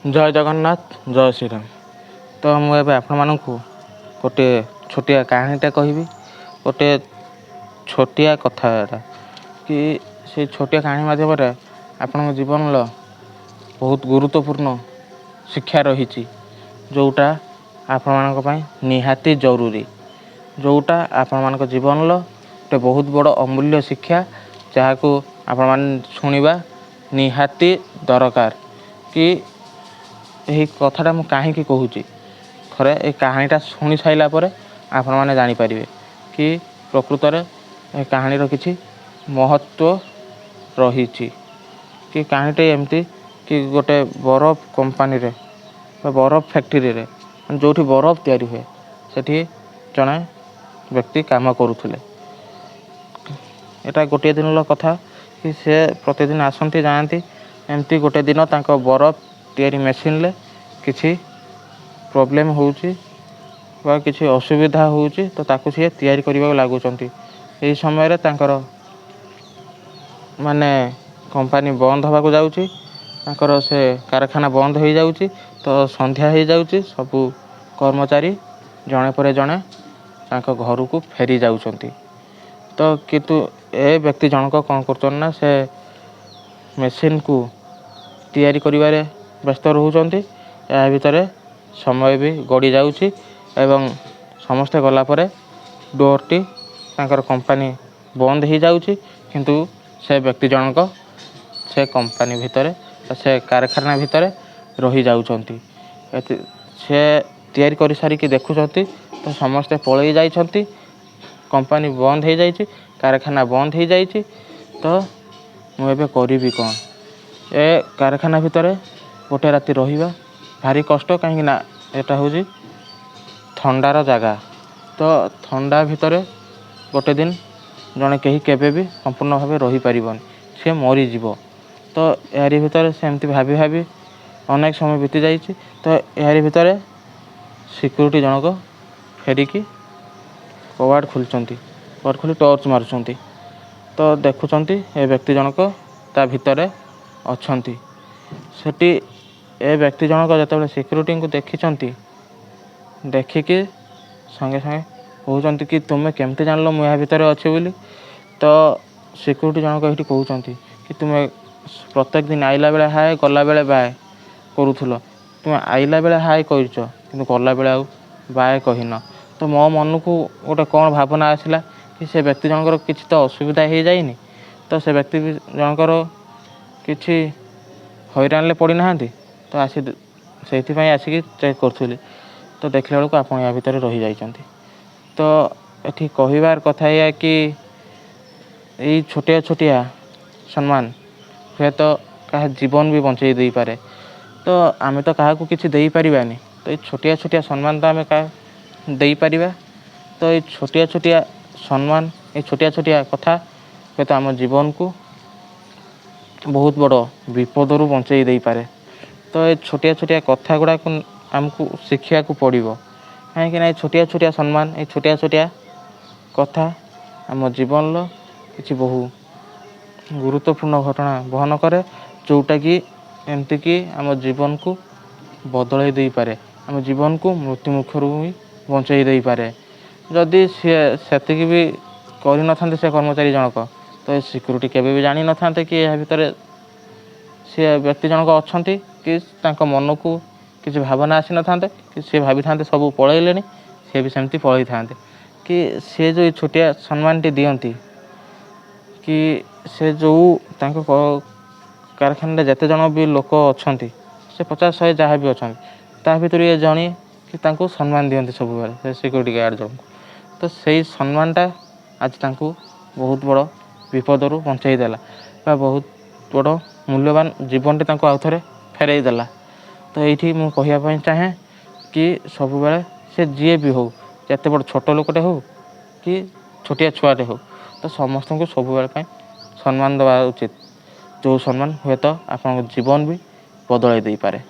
जय जगन्नाथ जय श्रीराम। तो मुझे आपण गोटे छोटिया कहानीटा कहबी। गोटे छोटिया कथा कि से छोटिया कहानी मध्यम आपण जीवन बहुत गुरुत्वपूर्ण शिक्षा रही जोटा आपण निहाती जरूरी, जोटा आपण जीवन गोटे बहुत बड़ अमूल्य शिक्षा जहाँ को आपण शुणा निहाती दरकार। कि यही कथाटा मुझे कहीं कहूँ थे ये कहानीटा शुणी सारापर आपण मैंने जानीपारे कि प्रकृत में कहानीर किसी महत्व रही। कि कहानीटे एमती कि गोटे बरफ कंपानी रे बरफ फैक्ट्री रे जो बरफ तैयारी हुए सेठी जड़े व्यक्ति काम करुले। एटा गोटे दिन कथा कि से प्रतिदिन आसती जाती एमती गोटे दिन तांको बरफ तैयारी मेसीन ले किसी प्रोब्लेम होउची बा किसी असुविधा होउची तो ताकू सी तैयारी करने लगुंट। यही समय तांकर माने कंपानी बंद होगा जाऊँगी, तांकर से कारखाना बंद हो जाऊँगी। तो संध्या हो जाऊँगी, सबू कर्मचारी जड़े पर जड़े तांको घर को फेरी जाउछंती। तो किंतु ए व्यक्ति जनक कौन करना से मेसीन को तैयारी करिवारे व्यस्त रहउछंती। या भितर समय भी गड़ी जाउछि एवं समस्ते गला परे डोरटी तांकर कंपानी बंद हो जाउछि। किंतु से व्यक्ति जनक से कंपानी भितर से कारखाना भितर रही जाउछंती। से तैयारी करि सारिकी देखुछंती तो समस्ते पळेई जाइछंती, कंपानी बंद हो जाइछि, कारखाना बंद हो जाइछि। तो मु एबे करिबी कोन? ए कारखाना भितर गोटे राति रहिबा भारी कष्ट, कहीं ना एटा हूँ थंडार जगह। तो थंडा भितर गोटे दिन जड़े कहीं केबे भी संपूर्ण भाव रही पारिबन, सी मरीज। तो यारी भितर सेमती भाभी भाभी अनेक समय बीती जाइए। तो यारी भितर सिक्यूरीटी जनक फेरिकी कबाड़ खोलुंट, कबाड़ खोली टर्च मारुंट। तो देखुंट ए व्यक्ति जनक ता भितर अच्छी। सेठी ए व्यक्ति जनक जो सिक्यूरीटी को देखी देखिकी संगे संगे कहते कि तुम्हें केमती जान लो मुझे भितर अच्छी बोली। तो सिक्यूरीटी जनक ये कहते कि तुम्हें प्रत्येक दिन आइला बेले हाय गला बेले बाय करूल, तुम्हें आइला बेले हाय कर गला बेले आउ बाय कहन। तो मो मन को गोटे कौन भावना आसला कि से व्यक्ति जनकर किसी तो असुविधा हो जाइनी, तो से व्यक्ति जनकर किसी हैरान पड़ी ना। तो आसी से आसिक चेक करूली तो देखला बेलू आप या भितर रही जाइछंती। तो ये कहबार कथा या कि यही छोटिया छोटिया सम्मान हुए तो क्या जीवन भी बंचे दे पारे। तो आम तो क्या किसी दे पारानी, तो ये छोटिया छोटिया सम्मान तो आम क्या दे पारिबा। तो ये छोटिया छोटिया सम्मान, ये छोटिया छोटिया कथा हुए तो आम जीवन को बहुत बड़ विपदरू बंचे दे पारे। तो ये छोटिया छोटिया कथा गुड़ा को आमको शिखा को पड़ो कहीं छोटिया छोटिया सम्मान, ये छोटिया छोटिया कथा आम जीवन किसी बहु गुरुत्वपूर्ण घटना बहन करे, जोटा कि एमती कि आम जीवन को बदल दे पारे, आम जीवन को मृत्यु मुखर भी बंचे दे पारे। जदि से भी कर न से कर्मचारी जनक तो सिक्यूरीटी केवे भी जानी न था कि यह भितर सी व्यक्ति जनक अच्छा कि मन को किसी भावना आसी न था कि सी भावी था सब पलैले, सी भी सेमती पलि था कि सी जो छोटिया सम्मानटी दियंती कि से जो कारखाना जिते जन भी लोक अच्छा से 50-100 जहाँ भी अच्छा ता भर ये जणी कि सम्मान दियंती सब बेले सिक्यूरीटी गार्ड जन। तो सही सम्मानटा आज तांको बहुत बड़ विपदरू बंचाई देला, बहुत बड़ मूल्यवान जीवनटी तांको आउ थे फेरई देला। तो ये मुझे कहवाई चाहे कि सब बेले से जी भी हो, जिते बड़ छोट लोकटे हो कि छोटिया छुआटे हो, तो समस्त को सब बेले सम्मान देवा उचित, जो सम्मान हुए तो आप जीवन भी बदल दे पारे।